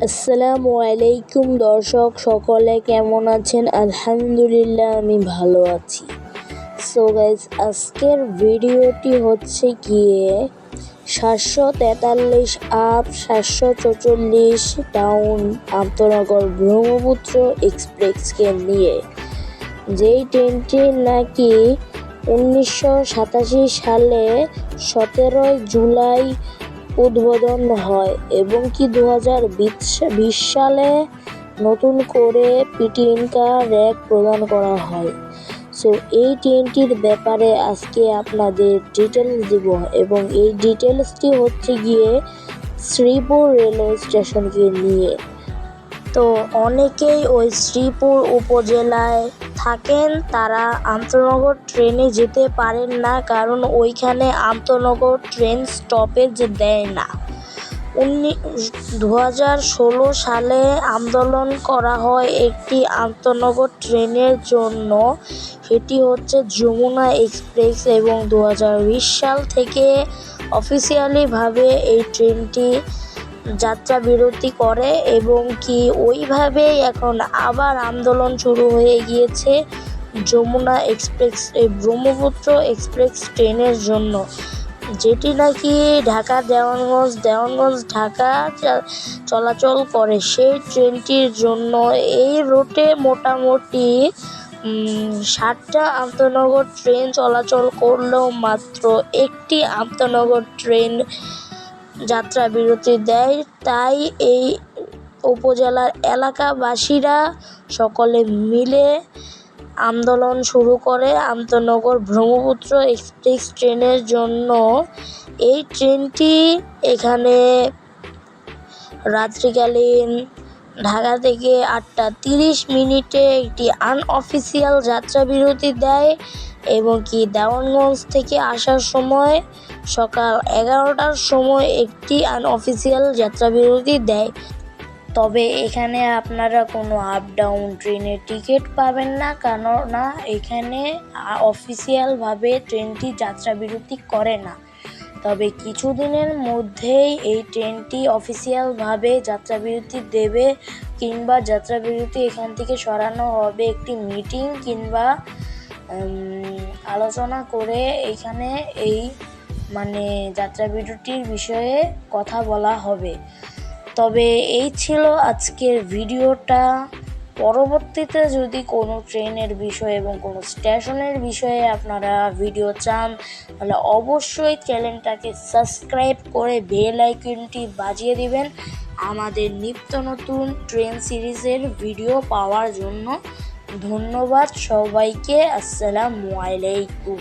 আসসালামু আলাইকুম দর্শক সকলে কেমন আছেন? আলহামদুলিল্লাহ আমি ভালো আছি। সো গাইজ, আজকের ভিডিওটি হচ্ছে গিয়ে 743 আপ 744 ডাউন আন্তনগর ব্রহ্মপুত্র এক্সপ্রেসকে নিয়ে, যেই ট্রেনটি নাকি 1987 সালে 17 জুলাই উদ্বোধন হয় এবং কি 2020 সালে নতুন করে পিটিনকা র্যাক প্রদান করা হয়। সো এই ট্রেনটির ব্যাপারে আজকে আপনাদের ডিটেলস দিব এবং এই ডিটেলসটি হচ্ছে গিয়ে শ্রীপুর রেলওয়ে স্টেশনকে নিয়ে। তো অনেকেই ওই শ্রীপুর উপজেলায় থাকেন, তারা আন্তনগর ট্রেনে যেতে পারেন না, কারণ ওইখানে আন্তনগর ট্রেন স্টপেজ দেয় না। 2016 সালে আন্দোলন করা হয় একটি আন্তনগর ট্রেনের জন্য, সেটি হচ্ছে যমুনা এক্সপ্রেস, এবং 2020 সাল থেকে অফিসিয়ালিভাবে এই ট্রেনটি যাত্রা বিরতি করে এবং কি ওইভাবেই এখন আবার আন্দোলন শুরু হয়ে গিয়েছে যমুনা এক্সপ্রেস ব্রহ্মপুত্র এক্সপ্রেস ট্রেনের জন্য, যেটি নাকি ঢাকা দেওয়ানগঞ্জ ঢাকা চলাচল করে। সেই ট্রেনটির জন্য এই রুটে মোটামুটি 60টা আন্তনগর ট্রেন চলাচল করলেও মাত্র একটি আন্তনগর ট্রেন যাত্রা বিরতি দেয়। তাই এই উপজেলার এলাকাবাসীরা সকলে মিলে আন্দোলন শুরু করে আন্তনগর ব্রহ্মপুত্র এক্সপ্রেস ট্রেনের জন্য। এই ট্রেনটি এখানে রাত্রিকালীন ঢাকা থেকে 8:30 একটি আনঅফিসিয়াল যাত্রা বিরতি দেয় এবং কি দেওয়ানগঞ্জ থেকে আসার সময় সকাল 11টার সময় একটি আনঅফিসিয়াল যাত্রা বিরতি দেয়। তবে এখানে আপনারা কোনো আপ ডাউন ট্রেনের টিকিট পাবেন না, কেননা এখানে অফিসিয়ালভাবে ট্রেনটি যাত্রা বিরতি করে না। তবে কিছুদিনের মধ্যেই এই ট্রেনটি অফিসিয়ালভাবে যাত্রা বিরতি দেবে, কিংবা যাত্রা বিরতি এখান থেকে সরানো হবে একটি মিটিং কিংবা আলোচনা করে এখানে এই যাত্রা বিরতির বিষয়ে কথা বলা হবে। তবে এই ছিল আজকের ভিডিওটা। পরবর্তীতে যদি কোনো ট্রেনের বিষয়ে এবং কোনো স্টেশনের বিষয়ে আপনারা ভিডিও চান, তাহলে অবশ্যই চ্যানেলটাকে সাবস্ক্রাইব করে বেল আইকনটি বাজিয়ে দিবেন আমাদের নিত্য নতুন ট্রেন সিরিজের ভিডিও পাওয়ার জন্য। ধন্যবাদ সবাইকে। আসসালামু আলাইকুম।